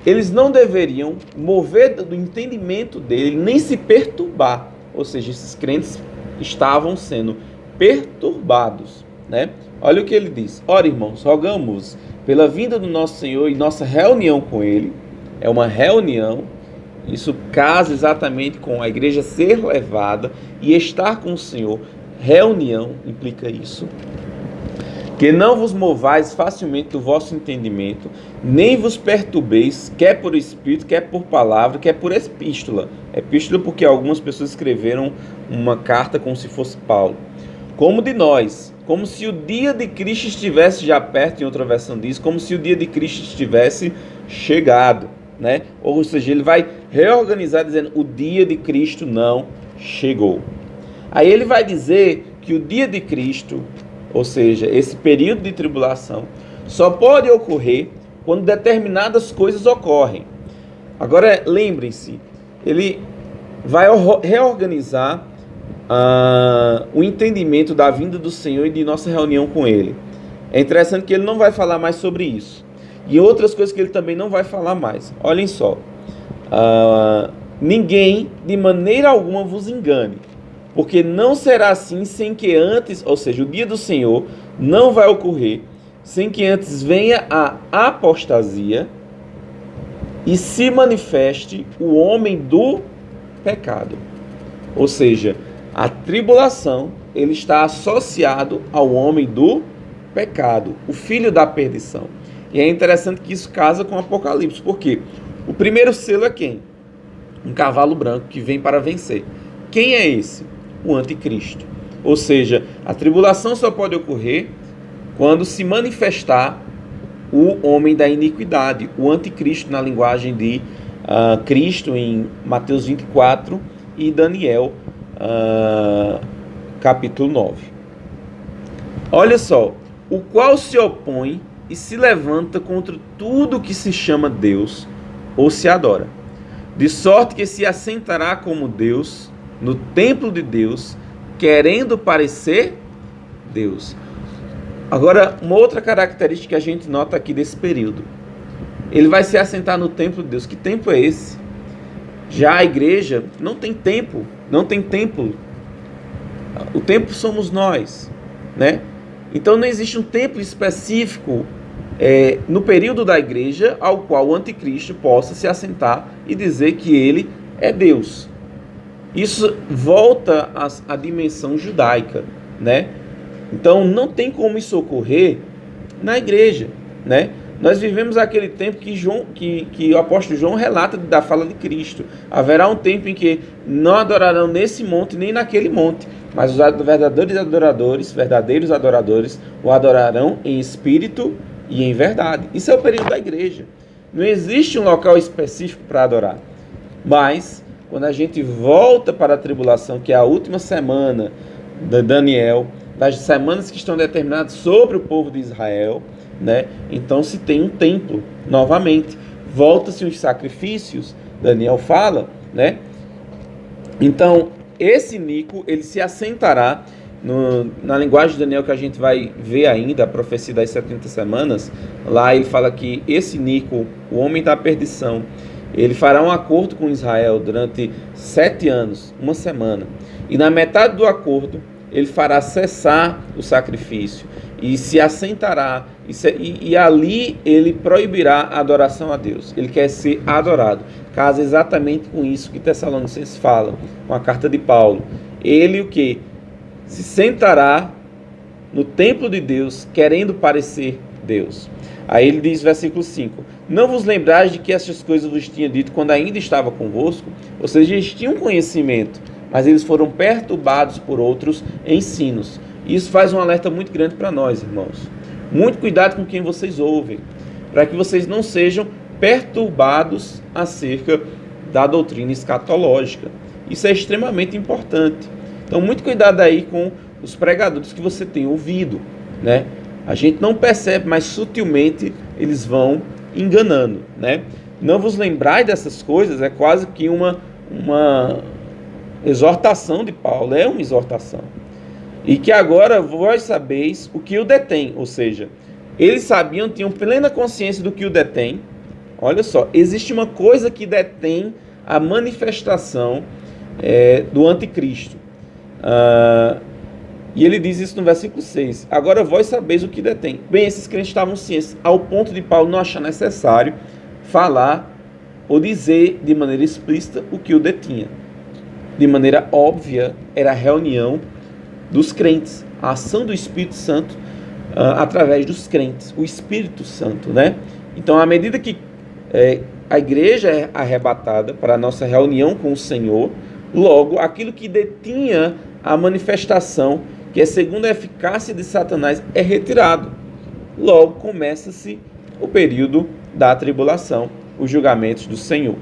eles não deveriam mover do entendimento dele, nem se perturbar. Ou seja, esses crentes estavam sendo perturbados, né? Olha o que ele diz. Ora, irmãos, rogamos pela vinda do nosso Senhor e nossa reunião com Ele. É uma reunião. Isso casa exatamente com a igreja ser levada e estar com o Senhor. Reunião implica isso. Que não vos movais facilmente do vosso entendimento, nem vos perturbeis, quer por espírito, quer por palavra, quer por epístola. Epístola porque algumas pessoas escreveram uma carta como se fosse Paulo. Como de nós, como se o dia de Cristo estivesse já perto, em outra versão diz, como se o dia de Cristo estivesse chegado, né? Ou seja, ele vai reorganizar dizendo, o dia de Cristo não chegou. Aí ele vai dizer que o dia de Cristo, ou seja, esse período de tribulação, só pode ocorrer quando determinadas coisas ocorrem. Agora, lembrem-se, ele vai reorganizar o entendimento da vinda do Senhor e de nossa reunião com Ele. É interessante que ele não vai falar mais sobre isso. E outras coisas que ele também não vai falar mais. Olhem só. Ninguém, de maneira alguma, vos engane. Porque não será assim sem que antes, ou seja, o dia do Senhor não vai ocorrer sem que antes venha a apostasia e se manifeste o homem do pecado. Ou seja, a tribulação, ele está associado ao homem do pecado, o filho da perdição. E é interessante que isso casa com o Apocalipse. Por quê? O primeiro selo é quem? Um cavalo branco que vem para vencer. Quem é esse? O anticristo. Ou seja, a tribulação só pode ocorrer quando se manifestar o homem da iniquidade, o anticristo na linguagem de Cristo em Mateus 24 e Daniel capítulo 9. Olha só, o qual se opõe e se levanta contra tudo que se chama Deus ou se adora, de sorte que se assentará como Deus no templo de Deus, querendo parecer Deus. Agora, uma outra característica que a gente nota aqui desse período. Ele vai se assentar no templo de Deus. Que templo é esse? Já a igreja não tem templo, não tem templo O templo somos nós, né? Então não existe um templo específico no período da igreja ao qual o anticristo possa se assentar e dizer que ele é Deus. Isso volta à dimensão judaica, né? Então não tem como isso ocorrer na igreja, né? Nós vivemos aquele tempo que o apóstolo João relata da fala de Cristo. Haverá um tempo em que não adorarão nesse monte nem naquele monte, mas os verdadeiros adoradores o adorarão em espírito e em verdade. Isso é o período da igreja. Não existe um local específico para adorar. Mas, quando a gente volta para a tribulação, que é a última semana de Daniel, das semanas que estão determinadas sobre o povo de Israel, né? Então se tem um templo novamente, volta-se os sacrifícios, Daniel fala, né? Então esse Nico, ele se assentará na linguagem de Daniel, que a gente vai ver ainda, a profecia das 70 semanas. Lá ele fala que esse Nico, o homem da perdição, ele fará um acordo com Israel durante 7 anos, uma semana, e na metade do acordo ele fará cessar o sacrifício e se assentará, e ali ele proibirá a adoração a Deus. Ele quer ser adorado. Casa exatamente com isso que Tessalonicenses fala, com a carta de Paulo. Ele o que? Se sentará no templo de Deus, querendo parecer Deus. Aí ele diz, versículo 5, não vos lembrais de que essas coisas vos tinha dito quando ainda estava convosco? Ou seja, eles tinham conhecimento, mas eles foram perturbados por outros ensinos. Isso faz um alerta muito grande para nós, irmãos. Muito cuidado com quem vocês ouvem, para que vocês não sejam perturbados acerca da doutrina escatológica. Isso é extremamente importante. Então, muito cuidado aí com os pregadores que você tem ouvido, né? A gente não percebe, mas sutilmente eles vão enganando, né? Não vos lembrai dessas coisas, é quase que uma exortação de Paulo, é uma exortação. E que agora vós sabeis o que o detém, ou seja, eles sabiam, tinham plena consciência do que o detém. Olha só, existe uma coisa que detém a manifestação do anticristo. E ele diz isso no versículo 6. Agora vós sabeis o que detém. Bem, esses crentes estavam cientes, ao ponto de Paulo não achar necessário falar ou dizer de maneira explícita o que o detinha. De maneira óbvia, era a reunião dos crentes, a ação do Espírito Santo através dos crentes, o Espírito Santo, né? Então, à medida que a igreja é arrebatada para a nossa reunião com o Senhor, logo, aquilo que detinha a manifestação, que é segundo a eficácia de Satanás, é retirado. Logo, começa-se o período da tribulação, os julgamentos do Senhor.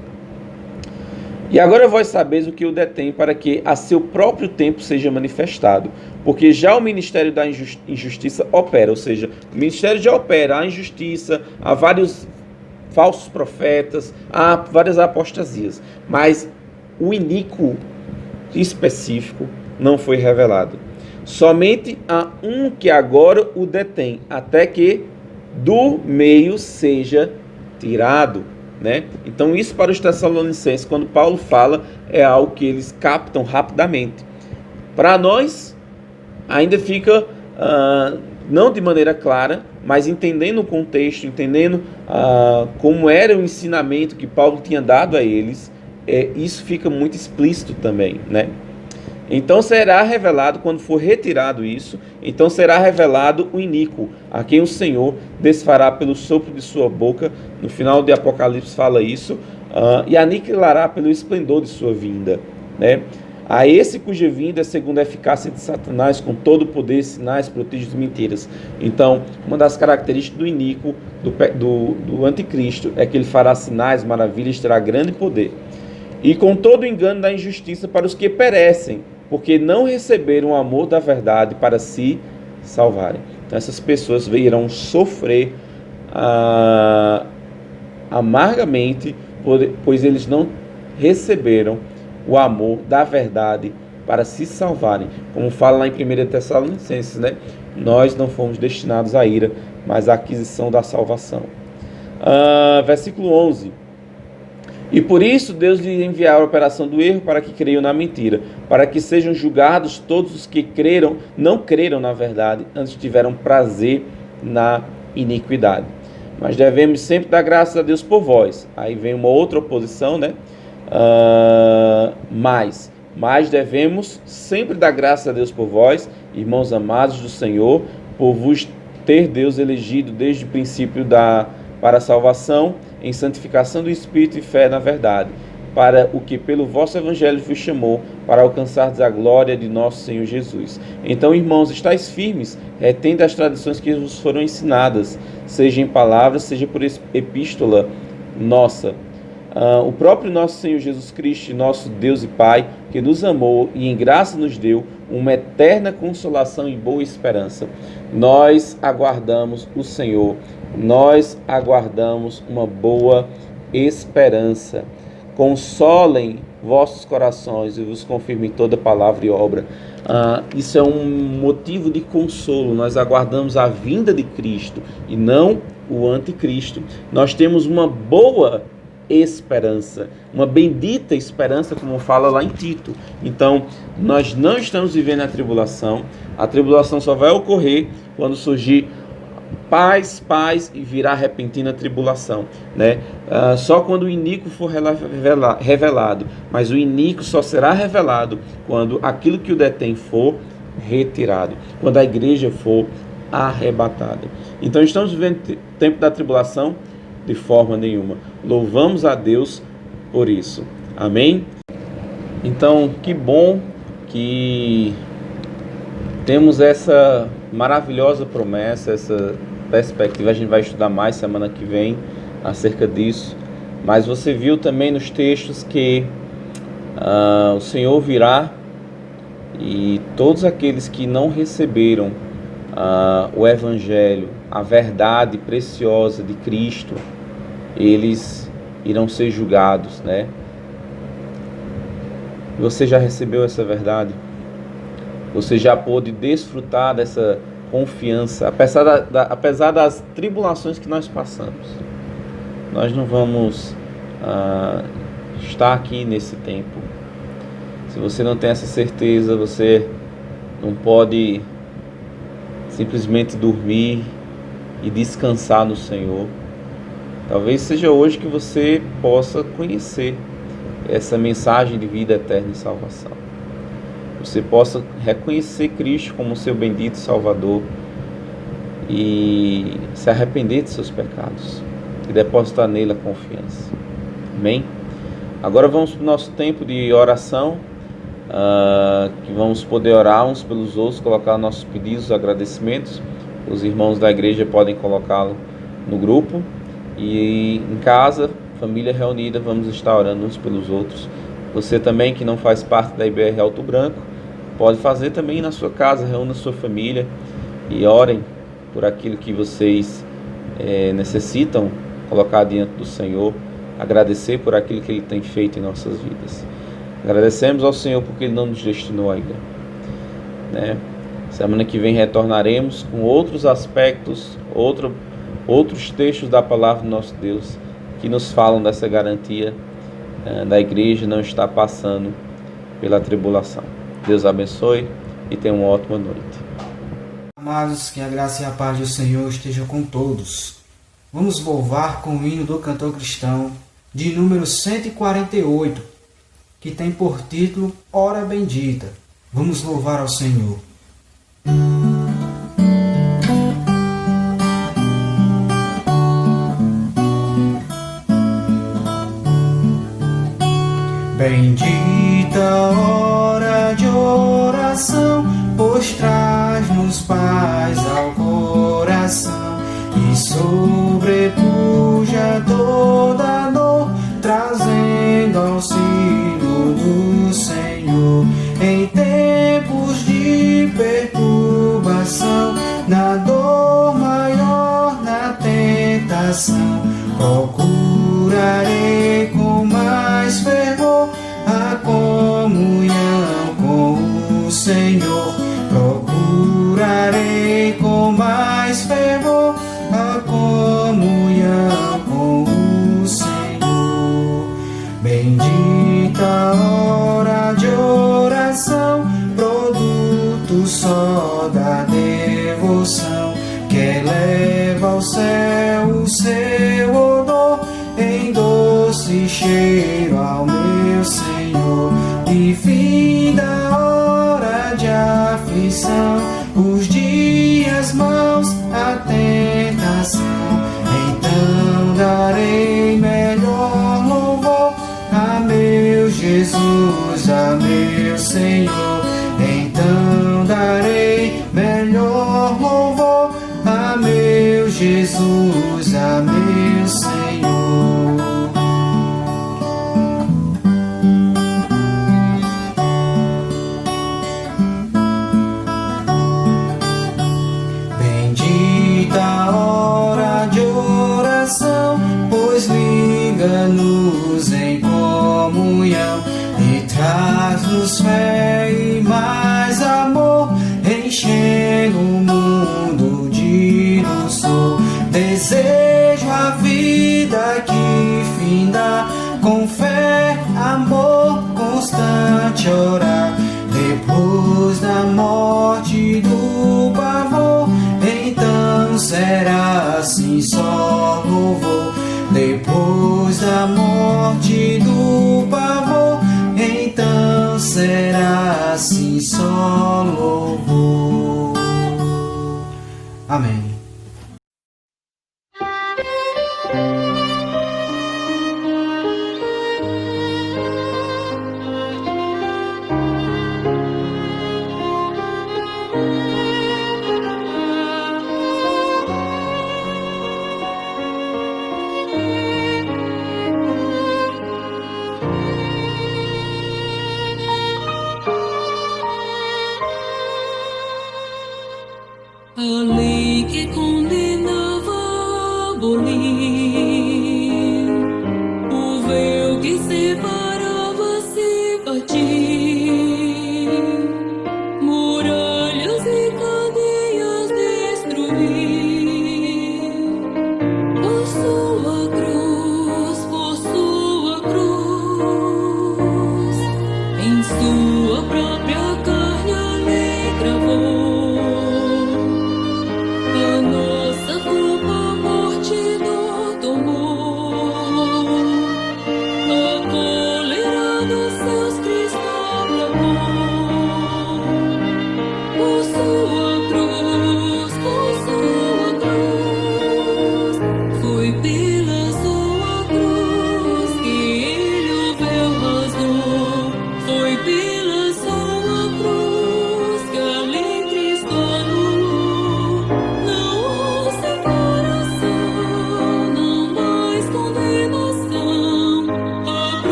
E agora vós sabeis o que o detém, para que a seu próprio tempo seja manifestado, porque já o ministério da injustiça opera, ou seja, o ministério já opera, a injustiça, há vários falsos profetas, há várias apostasias, mas o iníquo específico não foi revelado. Somente há um que agora o detém, até que do meio seja tirado, né? Então isso para os Tessalonicenses, quando Paulo fala, é algo que eles captam rapidamente. Para nós, ainda fica, não de maneira clara, mas entendendo o contexto, entendendo como era o ensinamento que Paulo tinha dado a eles, isso fica muito explícito também, né? Então será revelado, quando for retirado isso, então será revelado o iníquo, a quem o Senhor desfará pelo sopro de sua boca. No final de Apocalipse fala isso, e aniquilará pelo esplendor de sua vinda, né? A esse cuja vinda é segundo a eficácia de Satanás, com todo o poder, sinais, prodígios e mentiras. Então, uma das características do iníquo, do anticristo, é que ele fará sinais, maravilhas, terá grande poder. E com todo o engano da injustiça para os que perecem, porque não receberam o amor da verdade para se salvarem. Então, essas pessoas irão sofrer amargamente, pois eles não receberam o amor da verdade para se salvarem. Como fala lá em 1 Tessalonicenses, né? Nós não fomos destinados à ira, mas à aquisição da salvação. Versículo 11. E por isso Deus lhe enviará a operação do erro para que creiam na mentira, para que sejam julgados todos os que não creram na verdade, antes tiveram prazer na iniquidade. Mas devemos sempre dar graças a Deus por vós. Aí vem uma outra oposição, né? Mas devemos sempre dar graças a Deus por vós, irmãos amados do Senhor, por vos ter Deus elegido desde o princípio para a salvação, em santificação do Espírito e fé na verdade, para o que pelo vosso Evangelho vos chamou, para alcançardes a glória de nosso Senhor Jesus. Então, irmãos, estáis firmes, retendo as tradições que vos foram ensinadas, seja em palavras, seja por epístola nossa. O próprio nosso Senhor Jesus Cristo, nosso Deus e Pai, que nos amou e em graça nos deu uma eterna consolação e boa esperança. Nós aguardamos o Senhor, nós aguardamos uma boa esperança. Consolem vossos corações e vos confirmem toda palavra e obra. Isso é um motivo de consolo. Nós aguardamos a vinda de Cristo e não o anticristo. Nós temos uma boa esperança, uma bendita esperança, como fala lá em Tito. Então, nós não estamos vivendo a tribulação só vai ocorrer quando surgir paz e virá repentina tribulação, né? Só quando o iníquo for revelado, mas o iníquo só será revelado quando aquilo que o detém for retirado, quando a igreja for arrebatada. Então, estamos vivendo o tempo da tribulação? De forma nenhuma. Louvamos a Deus por isso. Amém? Então, que bom que temos essa maravilhosa promessa, essa perspectiva. A gente vai estudar mais semana que vem acerca disso. Mas você viu também nos textos que o Senhor virá e todos aqueles que não receberam o Evangelho, a verdade preciosa de Cristo, eles irão ser julgados, né? Você já recebeu essa verdade? Você já pôde desfrutar dessa confiança, apesar das tribulações que nós passamos? Nós não vamos estar aqui nesse tempo. Se você não tem essa certeza, você não pode simplesmente dormir e descansar no Senhor. Talvez seja hoje que você possa conhecer essa mensagem de vida eterna e salvação. Você possa reconhecer Cristo como seu bendito Salvador e se arrepender de seus pecados e depositar nele a confiança. Amém? Agora vamos para o nosso tempo de oração, que vamos poder orar uns pelos outros, colocar nossos pedidos, agradecimentos. Os irmãos da igreja podem colocá-lo no grupo. E em casa, família reunida, vamos estar orando uns pelos outros. Você também que não faz parte da IBR Alto Branco, pode fazer também na sua casa, reúna sua família e orem por aquilo que vocês necessitam colocar diante do Senhor, agradecer por aquilo que Ele tem feito em nossas vidas. Agradecemos ao Senhor porque Ele não nos destinou ainda, né? Semana que vem retornaremos com outros aspectos, outros textos da palavra do nosso Deus que nos falam dessa garantia da igreja não estar passando pela tribulação. Deus abençoe e tenha uma ótima noite. Amados, que a graça e a paz do Senhor esteja com todos. Vamos louvar com o hino do cantor cristão de número 148, que tem por título Hora Bendita. Vamos louvar ao Senhor. Bendita hora de oração, pois traz-nos paz ao coração e sobrepuja toda dor, trazendo auxílio do Senhor. Em tempos de perturbação, na dor maior, na tentação, procurarei com mais fervor a comunhão com o Senhor. Procurarei com mais fervor a comunhão com o Senhor. céu o seu odor, em doce cheiro ao meu Senhor. E fim da hora de aflição, os dias maus, a tentação, então darei melhor louvor a meu Jesus, a meu Senhor. Então darei melhor louvor a meu Jesus, a meu Senhor. Bendita a hora de oração, pois liga-nos em comunhão e traz-nos fé e mais amor, enchendo o mundo de luz. Desejo a vida que finda, com fé, amor constante orar. Depois da morte do pavor, então será assim só louvor. Depois da morte do pavor, então será assim só louvor. Amém.